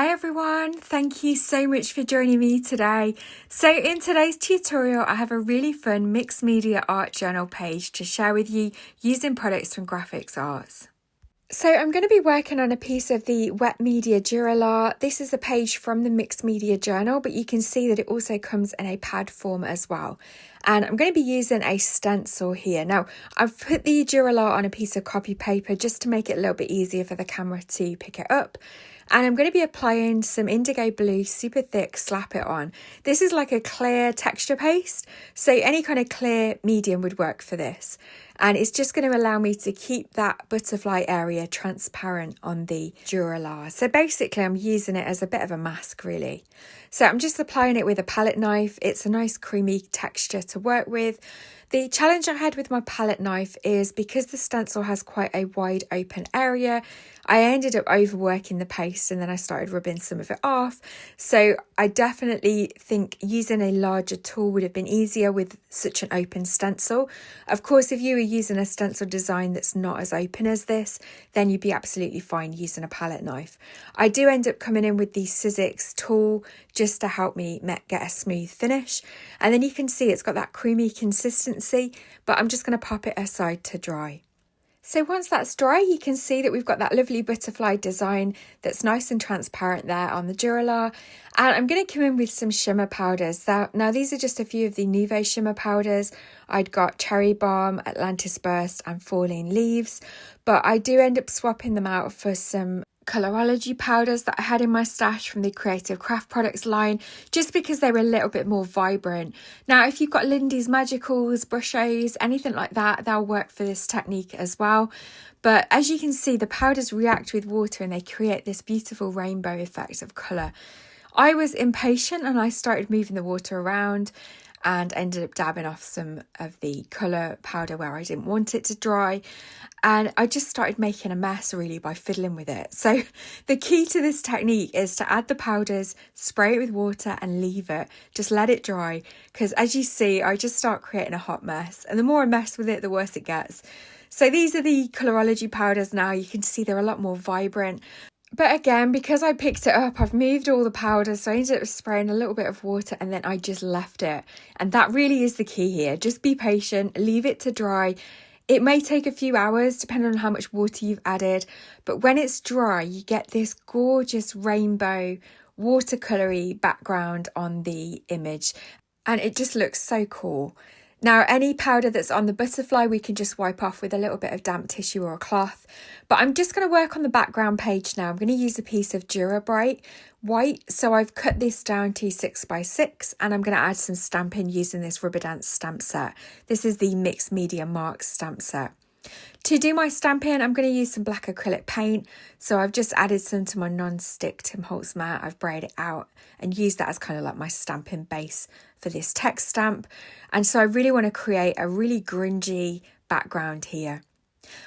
Hi everyone, thank you so much for joining me today. So in today's tutorial, I have a really fun mixed media art journal page to share with you using products from Grafix Arts. So I'm going to be working on a piece of the Wet Media Dura Lar. This is a page from the mixed media journal, but you can see that it also comes in a pad form as well. And I'm going to be using a stencil here. Now, I've put the Dura Lar on a piece of copy paper just to make it a little bit easier for the camera to pick it up. And I'm going to be applying some indigo blue, super thick, slap it on. This is like a clear texture paste, so any kind of clear medium would work for this. And it's just going to allow me to keep that butterfly area transparent on the Dura Lar. So basically I'm using it as a bit of a mask really. So I'm just applying it with a palette knife. It's a nice creamy texture to work with. The challenge I had with my palette knife is because the stencil has quite a wide open area, I ended up overworking the paste and then I started rubbing some of it off. So I definitely think using a larger tool would have been easier with such an open stencil. Of course, if you were using a stencil design that's not as open as this, then you'd be absolutely fine using a palette knife. I do end up coming in with the Sizzix tool just to help me get a smooth finish. And then you can see it's got that creamy consistency, but I'm just going to pop it aside to dry. So once that's dry, you can see that we've got that lovely butterfly design that's nice and transparent there on the Dura Lar. And I'm going to come in with some shimmer powders. Now these are just a few of the Nuvo shimmer powders. I'd got Cherry Bomb, Atlantis Burst and Falling Leaves, but I do end up swapping them out for some Colorology powders that I had in my stash from the Creative Craft Products line, just because they were a little bit more vibrant. Now, if you've got Lindy's Magicals, Brushes, anything like that, they'll work for this technique as well. But as you can see, the powders react with water and they create this beautiful rainbow effect of colour. I was impatient and I started moving the water around and ended up dabbing off some of the colour powder where I didn't want it to dry. And I just started making a mess really by fiddling with it. So the key to this technique is to add the powders, spray it with water and leave it. Just let it dry, because as you see, I just start creating a hot mess. And the more I mess with it, the worse it gets. So these are the Colorology powders now. You can see they're a lot more vibrant. But again, because I picked it up, I've moved all the powders, so I ended up spraying a little bit of water and then I just left it. And that really is the key here. Just be patient, leave it to dry. It may take a few hours depending on how much water you've added, but when it's dry, you get this gorgeous rainbow watercolory background on the image and it just looks so cool. Now, any powder that's on the butterfly, we can just wipe off with a little bit of damp tissue or a cloth. But I'm just going to work on the background page now. I'm going to use a piece of Dura-Bright white. So I've cut this down to 6x6 and I'm going to add some stamping using this rubberdance stamp set. This is the Mixed Media Marks stamp set. To do my stamping, I'm going to use some black acrylic paint. So I've just added some to my non-stick Tim Holtz mat. I've brayed it out and used that as kind of like my stamping base for this text stamp. And so I really want to create a really grungy background here.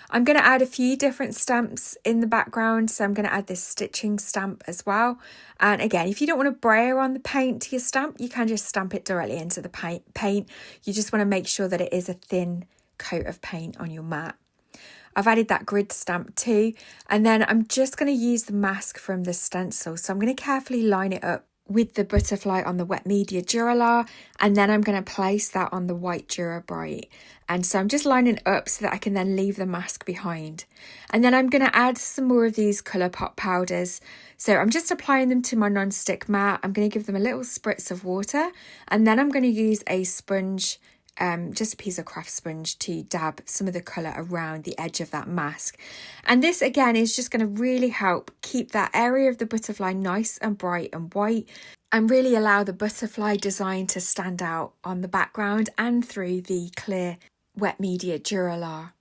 I'm going to add a few different stamps in the background. So I'm going to add this stitching stamp as well. And again, if you don't want to brayer on the paint to your stamp, you can just stamp it directly into the paint. You just want to make sure that it is a thin coat of paint on your mat. I've added that grid stamp too, and then I'm just going to use the mask from the stencil. So I'm going to carefully line it up with the butterfly on the Wet Media Dura Lar, and then I'm going to place that on the white Dura-Bright. And so I'm just lining it up so that I can then leave the mask behind. And then I'm going to add some more of these colour pop powders. So I'm just applying them to my non-stick mat. I'm going to give them a little spritz of water, and then I'm going to use a sponge, just a piece of craft sponge, to dab some of the colour around the edge of that mask. And this again is just going to really help keep that area of the butterfly nice and bright and white and really allow the butterfly design to stand out on the background and through the clear Wet Media Dura Lar.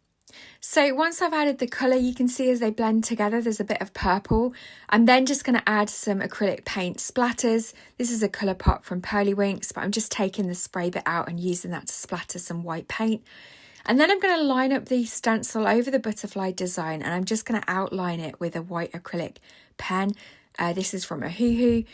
So once I've added the colour, you can see as they blend together, there's a bit of purple. I'm then just going to add some acrylic paint splatters. This is a colour pop from Pearlywinks, but I'm just taking the spray bit out and using that to splatter some white paint. And then I'm going to line up the stencil over the butterfly design and I'm just going to outline it with a white acrylic pen. This is from Ohuhu.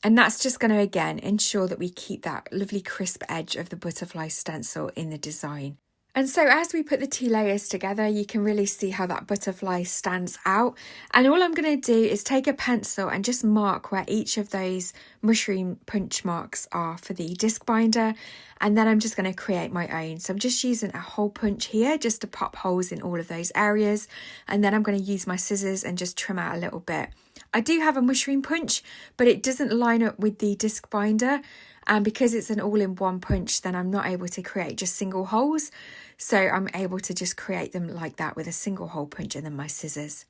And that's just going to, again, ensure that we keep that lovely crisp edge of the butterfly stencil in the design. And so as we put the two layers together, you can really see how that butterfly stands out. And all I'm going to do is take a pencil and just mark where each of those mushroom punch marks are for the disc binder. And then I'm just going to create my own. So I'm just using a hole punch here just to pop holes in all of those areas. And then I'm going to use my scissors and just trim out a little bit. I do have a mushroom punch, but it doesn't line up with the disc binder. And because it's an all-in-one punch, then I'm not able to create just single holes. So I'm able to just create them like that with a single hole punch and then my scissors.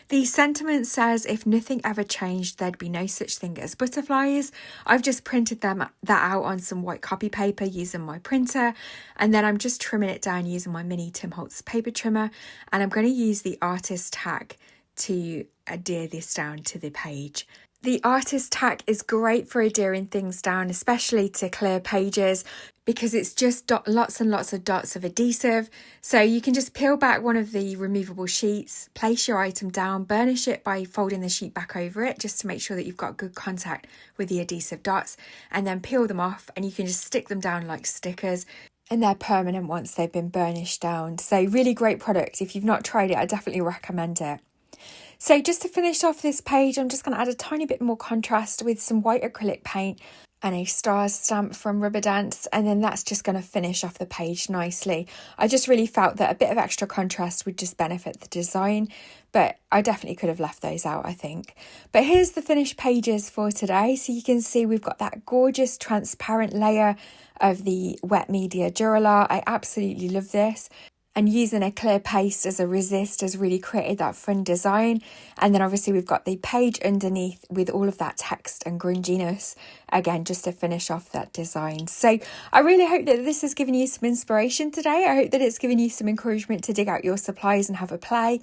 The sentiment says, if nothing ever changed, there'd be no such thing as butterflies. I've just printed that out on some white copy paper using my printer. And then I'm just trimming it down using my mini Tim Holtz paper trimmer. And I'm going to use the Artist-Tac to adhere this down to the page. The Artist-Tac is great for adhering things down, especially to clear pages, because it's just lots and lots of dots of adhesive. So you can just peel back one of the removable sheets, place your item down, burnish it by folding the sheet back over it, just to make sure that you've got good contact with the adhesive dots, and then peel them off and you can just stick them down like stickers. And they're permanent once they've been burnished down. So really great product. If you've not tried it, I definitely recommend it. So just to finish off this page, I'm just going to add a tiny bit more contrast with some white acrylic paint and a stars stamp from Rubberdance, and then that's just going to finish off the page nicely. I just really felt that a bit of extra contrast would just benefit the design, but I definitely could have left those out, I think. But here's the finished pages for today. So you can see we've got that gorgeous transparent layer of the Wet Media Dura Lar. I absolutely love this. And using a clear paste as a resist has really created that fun design. And then obviously we've got the page underneath with all of that text and grunginess, again, just to finish off that design. So I really hope that this has given you some inspiration today. I hope that it's given you some encouragement to dig out your supplies and have a play.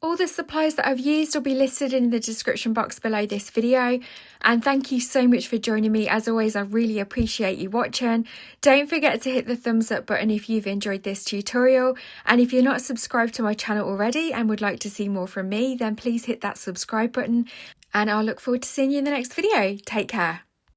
All the supplies that I've used will be listed in the description box below this video. And thank you so much for joining me. As always, I really appreciate you watching. Don't forget to hit the thumbs up button if you've enjoyed this tutorial. And if you're not subscribed to my channel already and would like to see more from me, then please hit that subscribe button. And I'll look forward to seeing you in the next video. Take care.